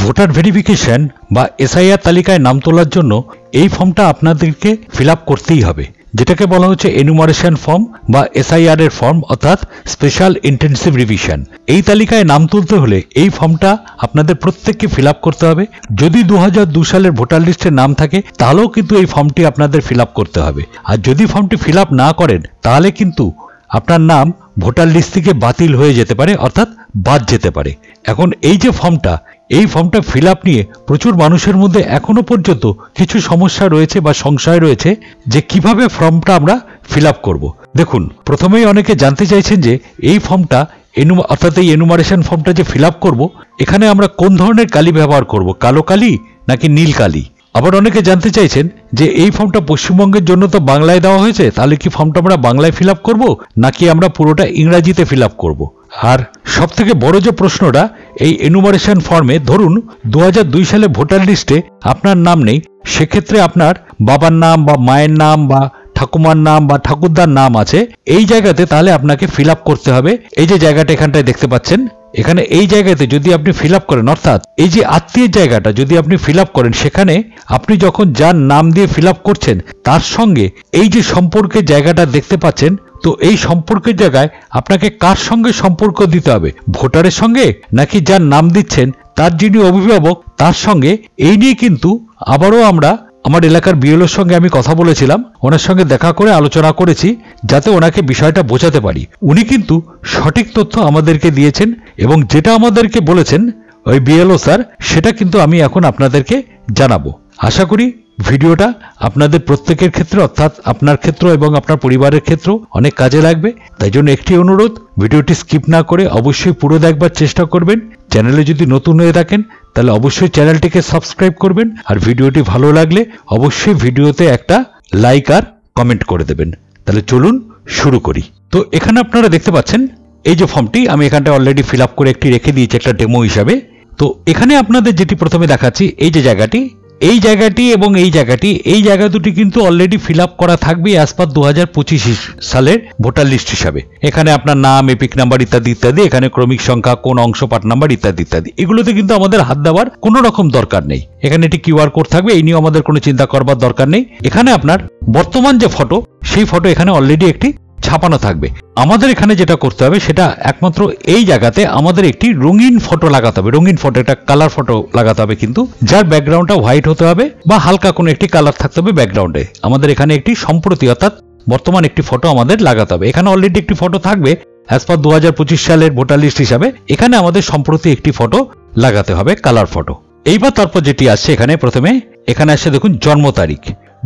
Voter verification বা SIR তালিকায় নাম তোলার জন্য এই ফর্মটা আপনাদেরকে ফিল আপ করতেই হবে, যেটাকে বলা হচ্ছে এনুমারেশন ফর্ম বা এসআইআর এর ফর্ম, অর্থাৎ স্পেশাল ইন্টেনসিভ রিভিশন। এই তালিকায় নাম তুলতে হলে এই ফর্মটা আপনাদের প্রত্যেককে ফিল আপ করতে হবে। যদি 2002 সালের ভোটার লিস্টে নাম থাকে তাহলেও কিন্তু এই ফর্মটি আপনাদের ফিল আপ করতে হবে। আর যদি ফর্মটি ফিল আপ না করেন তাহলে কিন্তু আপনার নাম ভোটার লিস্ট থেকে বাতিল হয়ে যেতে পারে, অর্থাৎ বাদ যেতে পারে। এখন এই যে ফর্মটা, এই ফর্মটা ফিল আপ নিয়ে প্রচুর মানুষের মধ্যে এখনো পর্যন্ত কিছু সমস্যা রয়েছে বা সংশয় রয়েছে যে কিভাবে ফর্মটা আমরা ফিল আপ করব। দেখুন, প্রথমেই অনেকে জানতে চাইছেন যে এই ফর্মটা অর্থাৎ এই এনুমারেশন ফর্মটা যে ফিল আপ করবো, এখানে আমরা কোন ধরনের কালি ব্যবহার করব, কালো কালি নাকি নীল কালি। আবার অনেকে জানতে চাইছেন যে এই ফর্মটা পশ্চিমবঙ্গের জন্য তো বাংলায় দেওয়া হয়েছে, তাহলে কি ফর্মটা আমরা বাংলায় ফিল আপ করবো নাকি আমরা পুরোটা ইংরাজিতে ফিল আপ করবো। আর সব থেকে বড় যে প্রশ্নটা, এই এনুমারেশন ফর্মে ধরুন 2002 সালে ভোটার লিস্টে আপনার নাম নেই, সেক্ষেত্রে আপনার বাবার নাম বা মায়ের নাম বা ঠাকুমার নাম বা ঠাকুরদার নাম আছে এই জায়গাতে, তাহলে আপনাকে ফিল আপ করতে হবে। এই যে জায়গাটা এখানটায় দেখতে পাচ্ছেন, এখানে এই জায়গাতে যদি আপনি ফিল আপ করেন, অর্থাৎ এই যে আত্মীয়ের জায়গাটা যদি আপনি ফিল আপ করেন, সেখানে আপনি যখন যার নাম দিয়ে ফিল আপ করছেন তার সঙ্গে এই যে সম্পর্কের জায়গাটা দেখতে পাচ্ছেন, তো এই সম্পর্কের জায়গায় আপনাকে কার সঙ্গে সম্পর্ক দিতে হবে, ভোটারের সঙ্গে নাকি যার নাম দিচ্ছেন তার যিনি অভিভাবক তার সঙ্গে। এই নিয়ে কিন্তু আবারও আমরা আমার এলাকার বিএলওর সঙ্গে আমি কথা বলেছিলাম, ওনার সঙ্গে দেখা করে আলোচনা করেছি যাতে ওনাকে বিষয়টা বোঝাতে পারি। উনি কিন্তু সঠিক তথ্য আমাদেরকে দিয়েছেন এবং যেটা আমাদেরকে বলেছেন ওই বিএলও স্যার, সেটা কিন্তু আমি এখন আপনাদেরকে জানাবো। আশা করি ভিডিওটা আপনাদের প্রত্যেকের ক্ষেত্রে, অর্থাৎ আপনার ক্ষেত্র এবং আপনার পরিবারের ক্ষেত্র অনেক কাজে লাগবে। তাই জন্য একটি অনুরোধ, ভিডিওটি স্কিপ না করে অবশ্যই পুরো দেখবার চেষ্টা করবেন। চ্যানেলে যদি নতুন হয়ে থাকেন তাহলে অবশ্যই চ্যানেলটিকে সাবস্ক্রাইব করবেন, আর ভিডিওটি ভালো লাগলে অবশ্যই ভিডিওতে একটা লাইক আর কমেন্ট করে দেবেন। তাহলে চলুন শুরু করি। তো এখানে আপনারা দেখতে পাচ্ছেন এই যে ফর্মটি আমি এখানটা অলরেডি ফিল আপ করে একটি রেখে দিয়েছি একটা ডেমো হিসাবে। তো এখানে আপনাদের যেটি প্রথমে দেখাচ্ছি, এই যে জায়গাটি, এই জায়গাটি এবং এই জায়গাটি, এই জায়গা দুটি কিন্তু অলরেডি ফিল আপ করা থাকবে অ্যাজ পার 2025 সালের ভোটার লিস্ট হিসাবে। এখানে আপনার নাম, এপিক নাম্বার ইত্যাদি ইত্যাদি, এখানে ক্রমিক সংখ্যা, কোন অংশ পার্ট নাম্বার ইত্যাদি ইত্যাদি, এগুলোতে কিন্তু আমাদের হাত দেওয়ার কোনো রকম দরকার নেই। এখানে একটি কিউআর কোড থাকবে, এই নিয়ে আমাদের কোনো চিন্তা করবার দরকার নেই। এখানে আপনার বর্তমান যে ফটো, সেই ফটো এখানে অলরেডি একটি ছাপানো থাকবে। আমাদের এখানে যেটা করতে হবে সেটা একমাত্র এই জায়গাতে আমাদের একটি রঙিন ফটো লাগাতে হবে, রঙিন ফটো, একটা কালার ফটো লাগাতে হবে, কিন্তু যার ব্যাকগ্রাউন্ডটা হোয়াইট হতে হবে বা হালকা কোনো একটি কালার থাকতে হবে ব্যাকগ্রাউন্ডে। আমাদের এখানে একটি সম্প্রতি অর্থাৎ বর্তমান একটি ফটো আমাদের লাগাতে হবে। এখানে অলরেডি একটি ফটো থাকবে অ্যাজ পার 2025 সালের ভোটার লিস্ট হিসাবে, এখানে আমাদের সম্প্রতি একটি ফটো লাগাতে হবে, কালার ফটো। এইবার তারপর যেটি আসছে এখানে প্রথমে, এখানে আসছে দেখুন জন্ম তারিখ।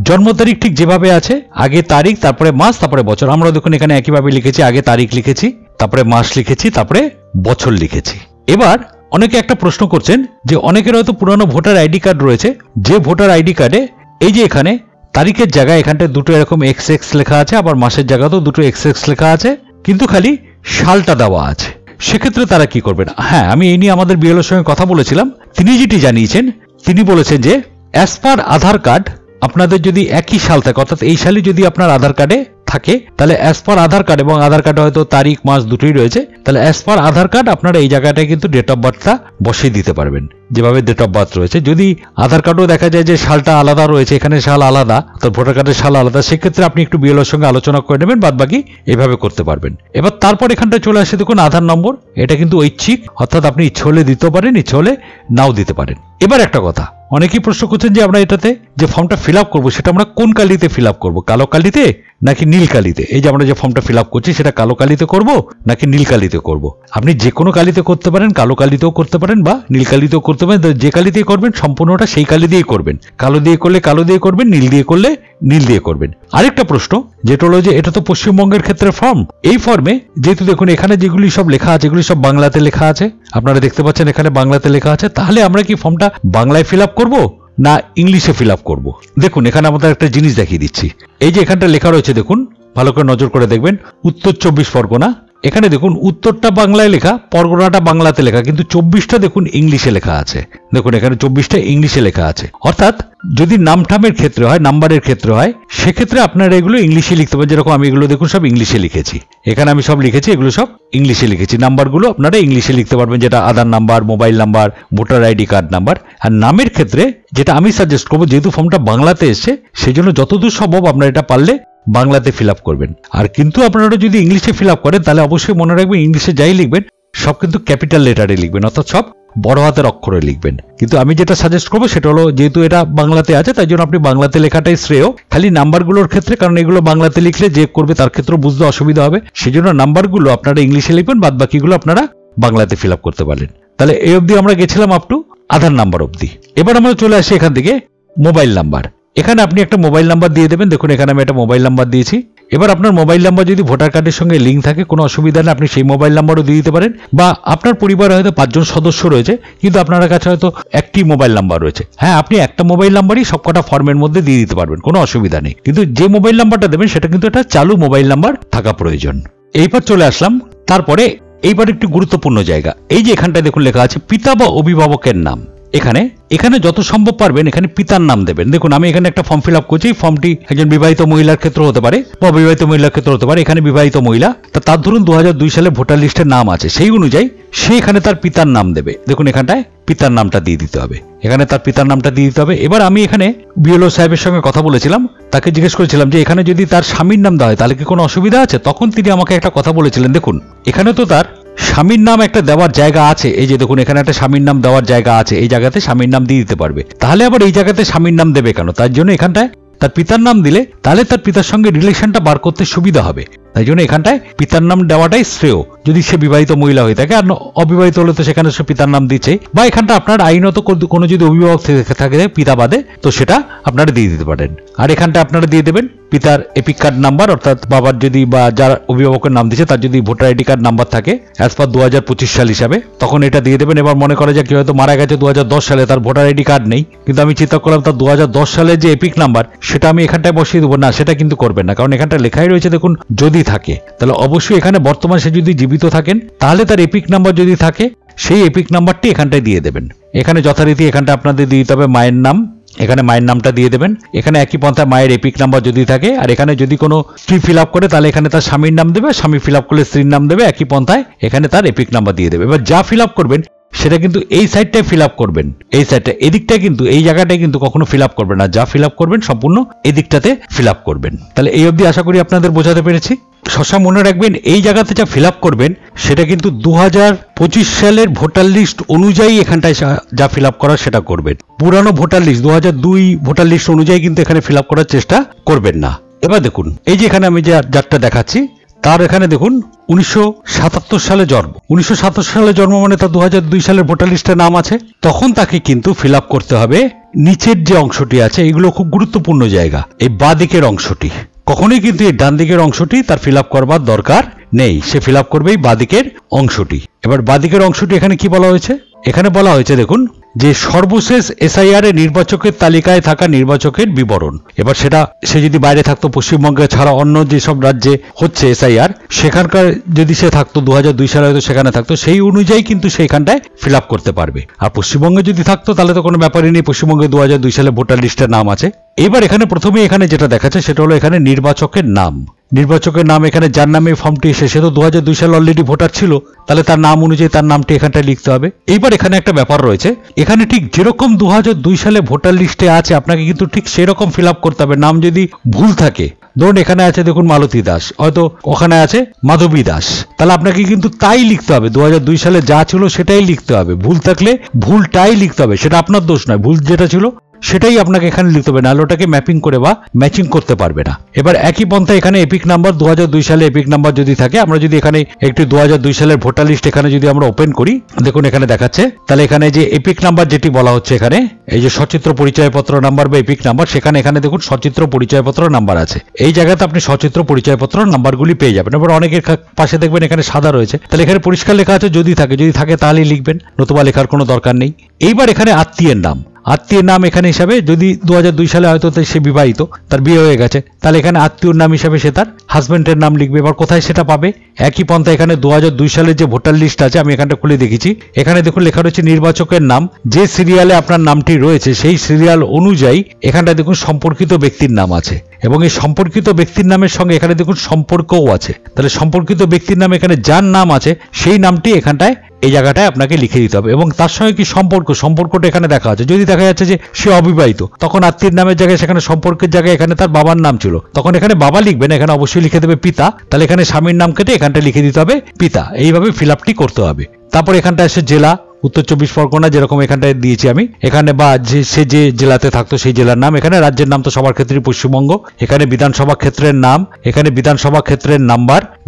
জন্ম তারিখ ঠিক যেভাবে আছে, আগে তারিখ, তারপরে মাস, তারপরে বছর। আমরা দেখুন এখানে একইভাবে লিখেছি, আগে তারিখ লিখেছি, তারপরে মাস লিখেছি, তারপরে বছর লিখেছি। এবার অনেকে একটা প্রশ্ন করছেন যে অনেকের হয়তো পুরানো ভোটার আইডি কার্ড রয়েছে, যে ভোটার আইডি কার্ডে এই যে এখানে তারিখের জায়গায় এখানটায় দুটো এরকম XX লেখা আছে, আবার মাসের জায়গাতেও দুটো XX লেখা আছে, কিন্তু খালি সালটা দেওয়া আছে। সেক্ষেত্রে তারা কি করবেন? হ্যাঁ, আমি এই নিয়ে আমাদের বিএলওর সঙ্গে কথা বলেছিলাম। তিনি যেটি জানিয়েছেন, তিনি বলেছেন যে অ্যাজ পার আধার কার্ড আপনাদের যদি একই সাল থাকে, অর্থাৎ এই সালে যদি আপনার আধার কার্ডে থাকে, তাহলে অ্যাজ পার আধার কার্ড, এবং আধার কার্ডে হয়তো তারিখ মাস দুটোই রয়েছে, তাহলে অ্যাজ পার আধার কার্ড আপনারা এই জায়গাটায় কিন্তু ডেট অফ বার্থটা বসিয়ে দিতে পারবেন, যেভাবে ডেট অফ বার্থ রয়েছে। যদি আধার কার্ডও দেখা যায় যে সালটা আলাদা রয়েছে, এখানে সাল আলাদা, তো ভোটার কার্ডের সাল আলাদা, সেক্ষেত্রে আপনি একটু বিএলওর সঙ্গে আলোচনা করে নেবেন, বাদ বাকি এভাবে করতে পারবেন। এবার তারপর এখানটা চলে আসে দেখুন আধার নম্বর। এটা কিন্তু ঐচ্ছিক, অর্থাৎ আপনি ইচ্ছে হলে দিতে পারেন, ইচ্ছে হলে নাও দিতে পারেন। এবার একটা কথা, অনেকেই প্রশ্ন করছেন যে আমরা এটাতে যে ফর্মটা ফিল আপ করবো সেটা আমরা কোন কালিতে ফিল আপ করবো, কালো কালিতে নাকি নীল কালিতে? এই যে আমরা যে ফর্মটা ফিল আপ করছি সেটা কালো কালিতে করব নাকি নীল কালিতে করব? আপনি যে কোনো কালিতে করতে পারেন, কালো কালিতেও করতে পারেন বা নীল কালিতেও করতে পারেন। যে কালিতেই করবেন সম্পূর্ণটা সেই কালি দিয়েই করবেন। কালো দিয়ে করলে কালো দিয়ে করবেন, নীল দিয়ে করলে নীল দিয়ে করবেন। আরেকটা প্রশ্ন যেটা হলো যে এটা তো পশ্চিমবঙ্গের ক্ষেত্রে ফর্ম, এই ফর্মে যেহেতু দেখুন এখানে যেগুলি সব লেখা আছে এগুলি সব বাংলাতে লেখা আছে, আপনারা দেখতে পাচ্ছেন এখানে বাংলাতে লেখা আছে, তাহলে আমরা কি ফর্মটা বাংলায় ফিল আপ করবো না ইংলিশে ফিল আপ করবো? দেখুন এখানে আমাদের একটা জিনিস দেখিয়ে দিচ্ছি। এই যে এখানটা লেখা রয়েছে দেখুন, ভালো করে নজর করে দেখবেন, উত্তর 24 পরগনা, এখানে দেখুন উত্তরটা বাংলায় লেখা, পরগনাটা বাংলাতে লেখা, কিন্তু 24টা দেখুন ইংলিশে লেখা আছে। দেখুন এখানে 24টা ইংলিশে লেখা আছে। অর্থাৎ যদি নামঠামের ক্ষেত্রে হয়, নাম্বারের ক্ষেত্রে হয়, সেক্ষেত্রে আপনারা এগুলো ইংলিশে লিখতে পারেন। যেরকম আমি এগুলো দেখুন সব ইংলিশে লিখেছি, এখানে আমি সব লিখেছি, এগুলো সব ইংলিশে লিখেছি। নাম্বারগুলো আপনারা ইংলিশে লিখতে পারবেন, যেটা Aadhaar number, mobile number, voter ID card number. আর নামের ক্ষেত্রে যেটা আমি সাজেস্ট করবো, যেহেতু ফর্মটা বাংলাতে এসছে, সেই জন্য যতদূর সম্ভব আপনারা এটা পারলে বাংলাতে ফিল আপ করবেন। আর কিন্তু আপনারা যদি ইংলিশে ফিল আপ করেন, তাহলে অবশ্যই মনে রাখবেন ইংলিশে যাই লিখবেন সব কিন্তু ক্যাপিটাল লেটারে লিখবেন, অর্থাৎ সব বড় হাতের অক্ষরে লিখবেন। কিন্তু আমি যেটা সাজেস্ট করবো সেটা হলো, যেহেতু এটা বাংলাতে আছে তাই জন্য আপনি বাংলাতে লেখাটাই শ্রেয়, খালি নাম্বারগুলোর ক্ষেত্রে, কারণ এগুলো বাংলাতে লিখলে যে করবে তার ক্ষেত্রে বুঝতে অসুবিধা হবে, সেই জন্য নাম্বারগুলো আপনারা ইংলিশে লিখবেন, বাদ বাকিগুলো আপনারা বাংলাতে ফিল আপ করতে পারেন। তাহলে এই অবধি আমরা গেছিলাম আপ টু আধার নাম্বার অবধি। এবার আমরা চলে আসি এখান থেকে মোবাইল নাম্বার। এখানে আপনি একটা মোবাইল নাম্বার দিয়ে দেবেন। দেখুন এখানে আমি একটা মোবাইল নাম্বার দিয়েছি। এবার আপনার মোবাইল নাম্বার যদি ভোটার কার্ডের সঙ্গে লিঙ্ক থাকে, কোনো অসুবিধা নেই, আপনি সেই মোবাইল নাম্বারও দিয়ে দিতে পারেন। বা আপনার পরিবারে হয়তো 5 জন সদস্য রয়েছে, কিন্তু আপনার কাছে হয়তো একটি মোবাইল নাম্বার রয়েছে, হ্যাঁ আপনি একটা মোবাইল নাম্বারই সবকটা ফর্মের মধ্যে দিয়ে দিতে পারবেন, কোনো অসুবিধা নেই। কিন্তু যে মোবাইল নাম্বারটা দেবেন সেটা কিন্তু একটা চালু মোবাইল নাম্বার থাকা প্রয়োজন। এইবার চলে আসলাম তারপরে এইবার একটি গুরুত্বপূর্ণ জায়গা, এই যে এখানটায় দেখুন লেখা আছে পিতা বা অভিভাবকের নাম। এখানে যত সম্ভব পারবেন এখানে পিতার নাম দেবেন। দেখুন আমি এখানে একটা ফর্ম ফিল আপ করছি, ফর্মটি একজন বিবাহিত মহিলার ক্ষেত্রে হতে পারে বা অবিবাহিত মহিলার ক্ষেত্রে হতে পারে। এখানে বিবাহিত মহিলা, তার ধরুন 2002 সালে ভোটার লিস্টের নাম আছে, সেই অনুযায়ী সে এখানে তার পিতার নাম দেবে। দেখুন এখানটায় পিতার নামটা দিয়ে দিতে হবে, এখানে তার পিতার নামটা দিয়ে দিতে হবে। এবার আমি এখানে বিএলও সাহেবের সঙ্গে কথা বলেছিলাম, তাকে জিজ্ঞেস করেছিলাম যে এখানে যদি তার স্বামীর নাম দেওয়া হয় তাহলে কি কোনো অসুবিধা আছে? তখন তিনি আমাকে একটা কথা বলেছিলেন, দেখুন এখানে তো তার স্বামীর নাম একটা দেওয়ার জায়গা আছে, এই যে দেখুন এখানে একটা স্বামীর নাম দেওয়ার জায়গা আছে, এই জায়গাতে স্বামীর নাম দিয়ে দিতে পারবে। তাহলে আবার এই জায়গাতে স্বামীর নাম দেবে কেন? তার জন্য এখানটায় তার পিতার নাম দিলে তাহলে তার পিতার সঙ্গে রিলেশনটা বার করতে সুবিধা হবে, তাই জন্য এখানটায় পিতার নাম দেওয়াটাই শ্রেয়, যদি সে বিবাহিত মহিলা হয়ে থাকে। আর অবিবাহিত হলে তো সেখানে সে পিতার নাম দিচ্ছে, বা এখানটা আপনার আইনত কোনো যদি অভিভাবক থাকে পিতা বাদে, তো সেটা আপনারা দিয়ে দিতে পারেন। আর এখানটা আপনারা দিয়ে দেবেন পিতার এপিক কার্ড নাম্বার, অর্থাৎ বাবার যদি বা যার অভিভাবকের নাম দিচ্ছে তার যদি ভোটার আইডি কার্ড নাম্বার থাকে অ্যাজ পার 2025 সাল হিসাবে, তখন এটা দিয়ে দেবেন। এবার মনে করা যায় কি হয়তো মারা গেছে 2010 সালে, তার ভোটার আইডি কার্ড নেই, কিন্তু আমি চিন্তা করলাম তার 2010 সালের যে এপিক নাম্বার সেটা আমি এখানটায় বসিয়ে দেবো, না সেটা কিন্তু করবেন না, কারণ এখানটা লেখাই রয়েছে দেখুন যদি থাকে, তাহলে অবশ্যই এখানে বর্তমান সে যদি জীবিত থাকেন তাহলে তার এপিক নাম্বার যদি থাকে সেই এপিক নাম্বারটি এখানটায় দিয়ে দেবেন। এখানে যথারীতি এখানটা আপনাদের দিয়ে দিতে হবে মায়ের নাম, এখানে মায়ের নামটা দিয়ে দেবেন। এখানে একই পন্থায় মায়ের এপিক নাম্বার যদি থাকে, আর এখানে যদি কোনো স্ত্রী ফিল আপ করে তাহলে এখানে তার স্বামীর নাম দেবে, স্বামী ফিল আপ করলে স্ত্রীর নাম দেবে, একই পন্থায় এখানে তার এপিক নাম্বার দিয়ে দেবে। এবার যা ফিল আপ করবেন সেটা কিন্তু এই সাইডটায় ফিল আপ করবেন, এই সাইডটা, এদিকটায় কিন্তু এই জায়গাটায় কিন্তু কখনো ফিল আপ করবেন না, যা ফিল আপ করবেন সম্পূর্ণ এই দিকটাতে ফিল আপ করবেন। তাহলে এই অবধি আশা করি আপনাদের বোঝাতে পেরেছি। সবসময় মনে রাখবেন এই জায়গাতে যা ফিল আপ করবেন সেটা কিন্তু 2025 সালের ভোটার লিস্ট অনুযায়ী এখানটায় যা ফিল আপ করার সেটা করবেন। পুরানো ভোটার লিস্ট 2002 ভোটার লিস্ট অনুযায়ী কিন্তু এখানে ফিল আপ করার চেষ্টা করবেন না। এবার দেখুন এই যে এখানে আমি যারটা দেখাচ্ছি তার এখানে দেখুন 1977 সালে জন্ম, 1977 সালে জন্ম মানে তার 2002 সালের ভোটার লিস্টে নাম আছে। তখন তাকে কিন্তু ফিল আপ করতে হবে নিচের যে অংশটি আছে, এগুলো খুব গুরুত্বপূর্ণ জায়গা, এই বাঁ দিকের অংশটি। কখনোই কিন্তু এই ডান দিকের অংশটি তার ফিল আপ করবার দরকার নেই, সে ফিল আপ করবে এই বাঁ দিকের অংশটি। এবার বাঁ দিকের অংশটি এখানে কি বলা হয়েছে? এখানে বলা হয়েছে দেখুন যে সর্বশেষ এসআইআর এ নির্বাচকের তালিকায় থাকা নির্বাচকের বিবরণ। এবার সেটা সে যদি বাইরে থাকতো, পশ্চিমবঙ্গে ছাড়া অন্য যেসব রাজ্যে হচ্ছে এসআইআর, সেখানকার যদি সে থাকতো 2002 সালে হয়তো সেখানে থাকতো, সেই অনুযায়ী কিন্তু সেইখানটায় ফিল আপ করতে পারবে। আর পশ্চিমবঙ্গে যদি থাকতো তাহলে তো কোনো ব্যাপারই নেই, পশ্চিমবঙ্গে 2002 সালে ভোটার লিস্টের নাম আছে। এবার এখানে প্রথমে এখানে যেটা দেখাচ্ছে সেটা হলো এখানে নির্বাচকের নাম। নির্বাচকের নাম এখানে যার নামে ফর্মটি এসে, সে তো 2002 সালে অলরেডি ভোটার ছিল, তাহলে তার নাম অনুযায়ী তার নামটি এখানটায় লিখতে হবে। এইবার এখানে একটা ব্যাপার রয়েছে, এখানে ঠিক যেরকম 2002 সালে ভোটার লিস্টে আছে আপনাকে কিন্তু ঠিক সেরকম ফিল আপ করতে হবে। নাম যদি ভুল থাকে, ধরুন এখানে আছে দেখুন মালতী দাস, হয়তো ওখানে আছে মাধবী দাস, তাহলে আপনাকে কিন্তু তাই লিখতে হবে, 2002 সালে যা ছিল সেটাই লিখতে হবে। ভুল থাকলে ভুলটাই লিখতে হবে, সেটা আপনার দোষ নয়, ভুল যেটা ছিল সেটাই আপনাকে এখানে লিখতে হবে, নাহলে ওটাকে ম্যাপিং করে বা ম্যাচিং করতে পারবে না। এবার একই পন্থা এখানে এপিক নাম্বার 2002 সালে এপিক নাম্বার যদি থাকে, আমরা যদি এখানে একটি 2002 সালের ভোটার লিস্ট এখানে যদি আমরা ওপেন করি, দেখুন এখানে দেখাচ্ছে, তাহলে এখানে যে এপিক নাম্বার যেটি বলা হচ্ছে এখানে এই যে সচিত্র পরিচয়পত্র নাম্বার বা এপিক নাম্বার, সেখানে এখানে দেখুন সচিত্র পরিচয়পত্র নাম্বার আছে। এই জায়গাতে আপনি সচিত্র পরিচয়পত্র নাম্বারগুলি পেয়ে যাবেন। এবার অনেকের পাশে দেখবেন এখানে সাদা রয়েছে, তাহলে এখানে পরিষ্কার লেখা আছে যদি থাকে তাহলেই লিখবেন, নতুবা লেখার কোনো দরকার নেই। এইবার এখানে আত্মীয়ের নাম, আত্মীয়ের নাম এখানে হিসাবে যদি 2002 সালে হয়তো সে বিবাহিত, তার বিয়ে হয়ে গেছে, তাহলে এখানে আত্মীয়র নাম হিসাবে সে তার হাজবেন্ডের নাম লিখবে। এবার কোথায় সেটা পাবে? একই পন্থা এখানে 2002 সালের যে ভোটার লিস্ট আছে আমি এখানটা খুলে দেখেছি, এখানে দেখুন লেখা রয়েছে নির্বাচকের নাম, যে সিরিয়ালে আপনার নামটি রয়েছে সেই সিরিয়াল অনুযায়ী এখানটা দেখুন সম্পর্কিত ব্যক্তির নাম আছে, এবং এই সম্পর্কিত ব্যক্তির নামের সঙ্গে এখানে দেখুন সম্পর্কও আছে। তাহলে সম্পর্কিত ব্যক্তির নাম এখানে যার নাম আছে সেই নামটি এখানটায় এই জায়গাটায় আপনাকে লিখে দিতে হবে, এবং তার সঙ্গে কি সম্পর্কটা এখানে দেখা আছে। যদি দেখা যাচ্ছে যে সে অবিবাহিত, তখন আত্মীয়ের নামের জায়গায় সেখানে সম্পর্কের জায়গায় এখানে তার বাবার নাম ছিল, তখন এখানে বাবা লিখবেন, এখানে অবশ্যই লিখে দেবে পিতা, তাহলে এখানে স্বামীর নাম কেটে এখানটা লিখে দিতে হবে পিতা। এইভাবে ফিল আপটি করতে হবে। তারপর এখানটা আসে জেলা, উত্তর 24 পরগনা যেরকম এখানটায় দিয়েছি আমি, এখানে বা সে যে জেলাতে থাকতো সেই জেলার নাম, এখানে রাজ্যের নাম তো সবার ক্ষেত্রে পশ্চিমবঙ্গ, এখানে বিধানসভা ক্ষেত্রের নাম, এখানে বিধানসভা ক্ষেত্রের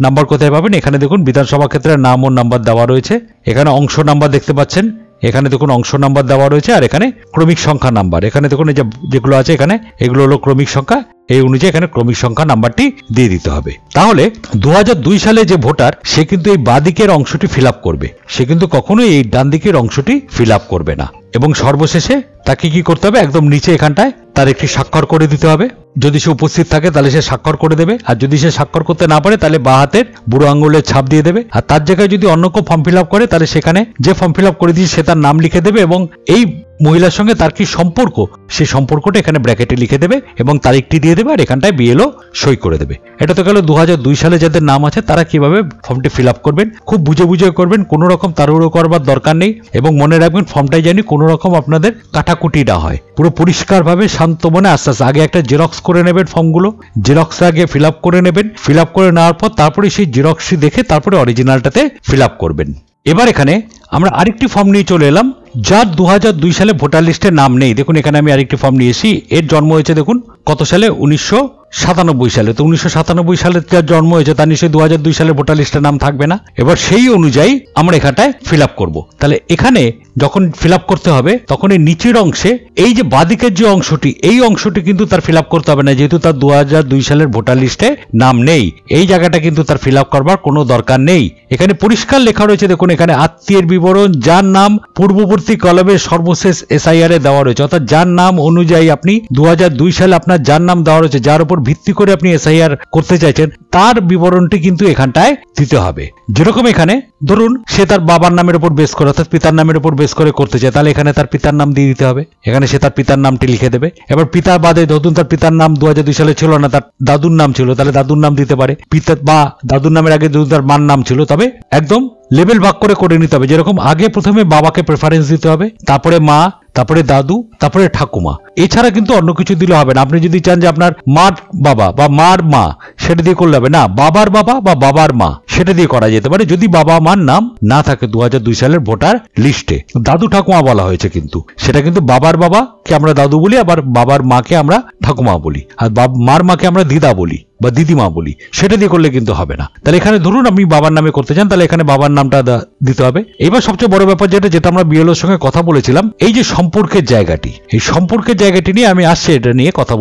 নাম্বার কোথায় পাবেন? এখানে দেখুন বিধানসভা ক্ষেত্রের নাম ও নাম্বার দেওয়া রয়েছে, এখানে অংশ নাম্বার দেখতে পাচ্ছেন, এখানে দেখুন অংশ নাম্বার দেওয়া রয়েছে, আর এখানে ক্রমিক সংখ্যা নাম্বার, এখানে দেখুন এই যেগুলো আছে এখানে এগুলো হলো ক্রমিক সংখ্যা, এই অনুযায়ী এখানে ক্রমিক সংখ্যা নাম্বারটি দিয়ে দিতে হবে। তাহলে 2002 সালে যে ভোটার সে কিন্তু এই বাঁদিকের অংশটি ফিল আপ করবে, সে কিন্তু কখনোই এই ডান দিকের অংশটি ফিল আপ করবে না। এবং সর্বশেষে তাকে কি করতে হবে? একদম নিচে এখানটায় তার একটি স্বাক্ষর করে দিতে হবে। যদি সে উপস্থিত থাকে তাহলে সে স্বাক্ষর করে দেবে, আর যদি সে স্বাক্ষর করতে না পারে তাহলে বাঁ হাতের বুড়ো আঙুলের ছাপ দিয়ে দেবে। আর তার জায়গায় যদি অন্য কেউ ফর্ম ফিল আপ করে তাহলে সেখানে যে ফর্ম ফিল আপ করে দিয়েছে সে তার নাম লিখে দেবে, এবং এই মহিলার সঙ্গে তার কি সম্পর্ক সেই সম্পর্কটা এখানে ব্র্যাকেটে লিখে দেবে এবং তারিখটি দিয়ে দেবে, আর এখানটায় বিএলও সই করে দেবে। এটা তো গেল 2002 সালে যাদের নাম আছে তারা কিভাবে ফর্মটি ফিল আপ করবেন। খুব বুঝে করবেন, কোনো রকম তাড়াহুড়ো করবার দরকার নেই, এবং মনে রাখবেন ফর্মটাই জানি কোনো রকম আপনাদের কাটাকুটি না হয়, পুরো পরিষ্কারভাবে শান্ত মনে আস্তে আস্তে আগে একটা জেরক্স করে নেবেন ফর্মগুলো, জেরক্স আগে ফিল আপ করে নেবেন, ফিল আপ করে নেওয়ার পর তারপরে সেই জেরক্সটি দেখে তারপরে অরিজিনালটাতে ফিল আপ করবেন। এবার এখানে আমরা আরেকটি ফর্ম নিয়ে চলে এলাম যার 2002 সালে ভোটার লিস্টে নাম নেই। দেখুন এখানে আমি আরেকটি ফর্ম নিয়েছি, এর জন্ম হয়েছে দেখুন কত সালে? 1997 সালে। তো 1997 সালে যার জন্ম হয়েছে তার নিশ্চয়ই 2002 সালে ভোটার লিস্টের নাম থাকবে না। এবার সেই অনুযায়ী আমরা এখানটায় ফিল আপ করবো। তাহলে এখানে যখন ফিল আপ করতে হবে তখন এই নিচের অংশে এই যে বাঁদিকের যে অংশটি, এই অংশটি কিন্তু তার ফিল আপ করতে হবে না, যেহেতু তার 2002 সালের ভোটার লিস্টে নাম নেই। এই জায়গাটা কিন্তু তার ফিল আপ করবার কোনো দরকার নেই। এখানে পরিষ্কার লেখা রয়েছে দেখুন, এখানে আত্মীয়ের বিবরণ যার নাম পূর্ববর্তী কলমের সর্বশেষ এসআইআর এ দেওয়া রয়েছে, অর্থাৎ যার নাম অনুযায়ী আপনি 2002 সালে আপনার যার নাম দেওয়া রয়েছে, যার উপর ভিত্তি করে আপনি এসআইআর করতে চাইছেন, তার বিবরণটি কিন্তু এখানটায় দিতে হবে। যেরকম এখানে ধরুন সে তার বাবার নামের উপর বেস করে অর্থাৎ পিতার নামের উপর বেস করে করতে চায়, তাহলে এখানে তার পিতার নাম দিয়ে দিতে হবে, এখানে সে তার পিতার নামটি লিখে দেবে। এবার পিতা বাদে ধরুন তার পিতার নাম 2002 সালে ছিল না, তার দাদুর নাম ছিল, তাহলে দাদুর নাম দিতে পারে। পিতা বা দাদুর নামের আগে যদি তার মার নাম ছিল, তবে একদম লেভেল ভাগ করে নিতে হবে। যেরকম আগে প্রথমে বাবাকে প্রেফারেন্স দিতে হবে, তারপরে মা, তারপরে দাদু, তারপরে ঠাকুমা। এছাড়া কিন্তু অন্য কিছু দিলে হবে না। আপনি যদি চান যে আপনার মার বাবা বা মার মা, সেটা দিয়ে করলে হবে না, বাবার বাবা বা বাবার মা সেটা দিয়ে করা যেতে পারে, যদি বাবা মার নাম না থাকে 2002 সালের ভোটার লিস্টে। দাদু ঠাকুমা বলা হয়েছে, কিন্তু সেটা কিন্তু বাবার বাবাকে আমরা দাদু বলি, আবার বাবার মাকে আমরা ঠাকুমা বলি, আর মার মাকে আমরা দিদা বলি বা দিদিমা বলি, সেটা দিয়ে করলে কিন্তু হবে না। তাহলে এখানে ধরুন আপনি বাবার নামে করতে চান, তাহলে এখানে বাবার নামটা দিতে হবে। এবার সবচেয়ে বড় ব্যাপার যেটা আমরা বিএলওর সঙ্গে কথা বলেছিলাম, এই যে সম্পর্কের জায়গাটি, এই সম্পর্কের জায়গাটি নিয়ে আমি আসছি, এটা নিয়ে কথা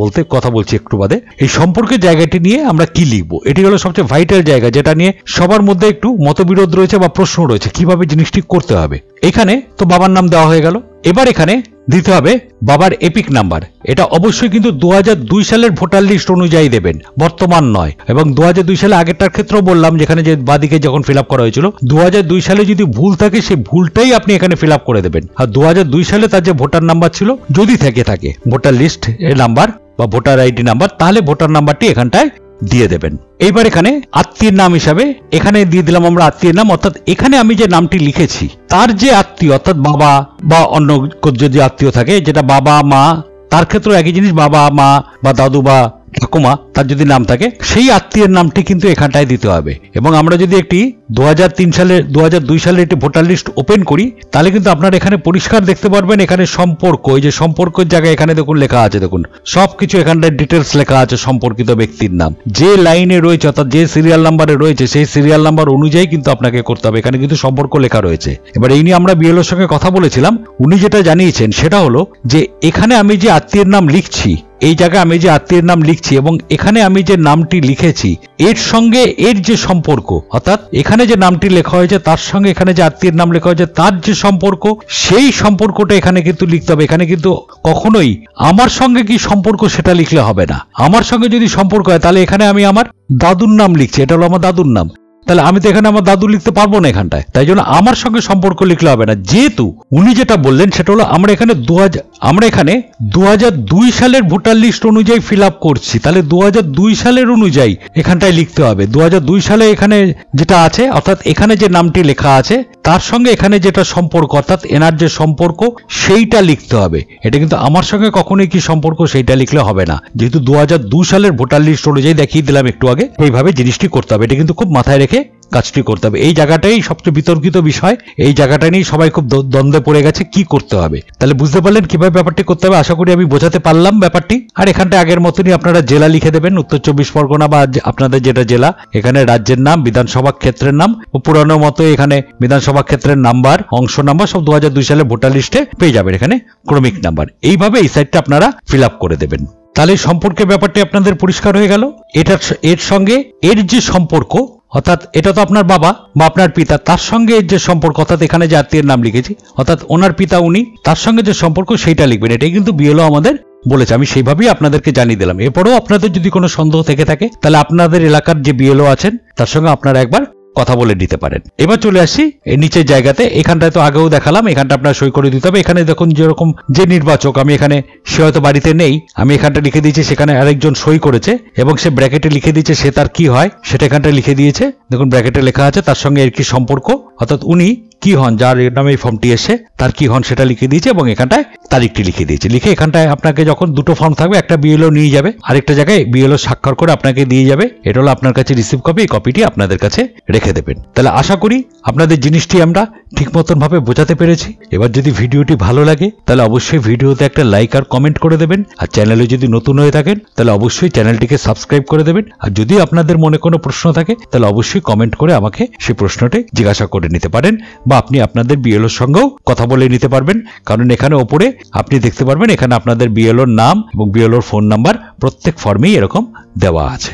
বলছি একটু বাদে। এই সম্পর্কের জায়গাটি নিয়ে আমরা কি লিখবো, এটি হলো সবচেয়ে ভাইটাল জায়গা, যেটা নিয়ে সবার মধ্যে একটু মতবিরোধ রয়েছে বা প্রশ্ন রয়েছে কিভাবে জিনিসটি করতে হবে। এখানে তো বাবার নাম দেওয়া হয়ে গেল, এবার এখানে দিতে হবে বাবার এপিক নাম্বার। এটা অবশ্যই কিন্তু 2002 সালের ভোটার লিস্ট অনুযায়ী দেবেন, বর্তমান নয়। এবং 2002 সালে আগেরটার ক্ষেত্রেও বললাম, যেখানে যে বাদিকে যখন ফিল আপ করা হয়েছিল 2002 সালে যদি ভুল থাকে সেই ভুলটাই আপনি এখানে ফিল আপ করে দেবেন। আর 2002 সালে তার যে ভোটার নাম্বার ছিল যদি থাকে ভোটার লিস্ট এর নাম্বার বা ভোটার আইডি নাম্বার, তাহলে ভোটার নাম্বারটি এখানটায় দিয়ে দেবেন। এইবার এখানে আত্মীয়ের নাম হিসাবে এখানে দিয়ে দিলাম আমরা আত্মীয়ের নাম, অর্থাৎ এখানে আমি যে নামটি লিখেছি তার যে আত্মীয়, অর্থাৎ বাবা বা অন্য যদি আত্মীয় থাকে, যেটা বাবা মা, তার ক্ষেত্রে একই জিনিস, বাবা মা বা দাদু বা ঠাকুমা, তার যদি নাম থাকে সেই আত্মীয়ের নামটি কিন্তু এখানটায় দিতে হবে। এবং আমরা যদি একটি 2002 সালের একটি ভোটার লিস্ট ওপেন করি, তাহলে কিন্তু আপনারা এখানে পরিষ্কার দেখতে পারবেন, এখানে সম্পর্ক, এই যে সম্পর্কের জায়গায় এখানে দেখুন লেখা আছে, দেখুন সবকিছু এখানটায় ডিটেলস লেখা আছে, সম্পর্কিত ব্যক্তির নাম যে লাইনে রয়েছে অর্থাৎ যে সিরিয়াল নাম্বারে রয়েছে সেই সিরিয়াল নাম্বার অনুযায়ী কিন্তু আপনাকে করতে হবে, এখানে কিন্তু সম্পর্ক লেখা রয়েছে। এবার এই নিয়ে আমরা বিএলওর সঙ্গে কথা বলেছিলাম, উনি যেটা জানিয়েছেন সেটা হলো যে এখানে আমি যে আত্মীয়ের নাম লিখছি এই জায়গায় আমি যে আত্মীয়ের নাম লিখছি এবং এখানে আমি যে নামটি লিখেছি এর সঙ্গে এর যে সম্পর্ক, অর্থাৎ এখানে যে নামটি লেখা হয়েছে তার সঙ্গে এখানে যে আত্মীয়ের নাম লেখা হয়েছে তার যে সম্পর্ক, সেই সম্পর্কটা এখানে কিন্তু লিখতে হবে। এখানে কিন্তু কখনোই আমার সঙ্গে কি সম্পর্ক সেটা লিখলে হবে না। আমার সঙ্গে যদি সম্পর্ক হয় তাহলে এখানে আমি আমার দাদুর নাম লিখছি, এটা হলো আমার দাদুর নাম, তাহলে আমি তো এখানে আমার দাদু লিখতে পারবো না এখানটায়, তাই জন্য আমার সঙ্গে সম্পর্ক লিখলে হবে না। যেহেতু উনি যেটা বললেন সেটা হলো আমরা এখানে 2002 সালের ভোটার লিস্ট অনুযায়ী ফিল আপ করছি, তাহলে 2002 সালের অনুযায়ী এখানটায় লিখতে হবে। 2002 সালে এখানে যেটা আছে, অর্থাৎ এখানে যে নামটি লেখা আছে তার সঙ্গে এখানে যেটা সম্পর্ক, অর্থাৎ এনার যে সম্পর্ক সেইটা লিখতে হবে। এটা কিন্তু আমার সঙ্গে কখনোই কি সম্পর্ক সেইটা লিখলে হবে না, যেহেতু 2002 সালের ভোটার লিস্ট অনুযায়ী দেখিয়ে দিলাম একটু আগে, এইভাবে জিনিসটি করতে হবে। এটা কিন্তু খুব মাথায় রেখে কাজটি করতে হবে। এই জায়গাটাই সবচেয়ে বিতর্কিত বিষয়, এই জায়গাটা নিয়ে সবাই খুব দ্বন্দ্বে পড়ে গেছে কি করতে হবে। তাহলে বুঝতে পারলেন কিভাবে ব্যাপারটি করতে হবে, আশা করি আমি বোঝাতে পারলাম ব্যাপারটি। আর এখানটা আগের মতনই আপনারা জেলা লিখে দেবেন, উত্তর 24 পরগনা বা আপনাদের যেটা জেলা, এখানে রাজ্যের নাম, বিধানসভা ক্ষেত্রের নাম, পুরানো মতো এখানে বিধানসভা ক্ষেত্রের নাম্বার, অংশ নাম্বার সব 2002 সালের ভোটার লিস্টে পেয়ে যাবেন, এখানে ক্রমিক নাম্বার। এইভাবে এই সাইডটা আপনারা ফিল আপ করে দেবেন। তাহলে সম্পর্কের ব্যাপারটি আপনাদের পরিষ্কার হয়ে গেল। এর সঙ্গে এর যে সম্পর্ক, অর্থাৎ এটা তো আপনার বাবা বা আপনার পিতা, তার সঙ্গে এর যে সম্পর্ক, অর্থাৎ এখানে যে আত্মীয়ের নাম লিখেছি, অর্থাৎ ওনার পিতা উনি, তার সঙ্গে যে সম্পর্ক সেইটা লিখবেন। এটাই কিন্তু বিএলও আমাদের বলেছে, আমি সেইভাবেই আপনাদেরকে জানিয়ে দিলাম। এরপরেও আপনাদের যদি কোনো সন্দেহ থেকে থাকে তাহলে আপনাদের এলাকার যে বিএলও আছেন তার সঙ্গে আপনারা একবার কথা বলে নিতে পারেন। এবার চলে আসি এই নিচের জায়গাতে, এখানটায় তো আগেও দেখালাম, এখানটা আপনার সই করে দিতে হবে। এখানে দেখুন যেরকম যে নির্বাচক, আমি এখানে সে হয়তো বাড়িতে নেই, আমি এখানটা লিখে দিয়েছি, সেখানে আরেকজন সই করেছে এবং সে ব্র্যাকেটে লিখে দিয়েছে সে তার কি হয় সেটা এখানটা লিখে দিয়েছে। দেখুন ব্র্যাকেটে লেখা আছে তার সঙ্গে এর কি সম্পর্ক, অর্থাৎ উনি কি হন, যার নামে এই ফর্মটি এসে তার কি হন সেটা লিখে দিয়েছে এবং এখানটায় তারিখটি লিখে দিয়েছে। লিখে এখানটায় আপনাকে যখন দুটো ফর্ম থাকবে, একটা বিএলও নিয়ে যাবে, আরেকটা জায়গায় বিএলও স্বাক্ষর করে আপনাকে দিয়ে যাবে। এটা হলো আপনার কাছে রিসিভ কপি, এই কপিটি আপনাদের কাছে রেখে দেবেন। তাহলে আশা করি আপনাদের জিনিসটি আমরা ঠিক মতন ভাবে বোঝাতে পেরেছি। এবার যদি ভিডিওটি ভালো লাগে তাহলে অবশ্যই ভিডিওতে একটা লাইক আর কমেন্ট করে দেবেন। আর চ্যানেলে যদি নতুন হয়ে থাকেন তাহলে অবশ্যই চ্যানেলটিকে সাবস্ক্রাইব করে দেবেন। আর যদি আপনাদের মনে কোনো প্রশ্ন থাকে তাহলে অবশ্যই কমেন্ট করে আমাকে সেই প্রশ্নটি জিজ্ঞাসা করে নিতে পারেন, বা আপনি আপনাদের বিএলওর সঙ্গেও কথা বলে নিতে পারবেন। কারণ এখানে ওপরে আপনি দেখতে পারবেন এখানে আপনাদের বিএলওর নাম এবং বিএলওর ফোন নাম্বার প্রত্যেক ফর্মেই এরকম দেওয়া আছে।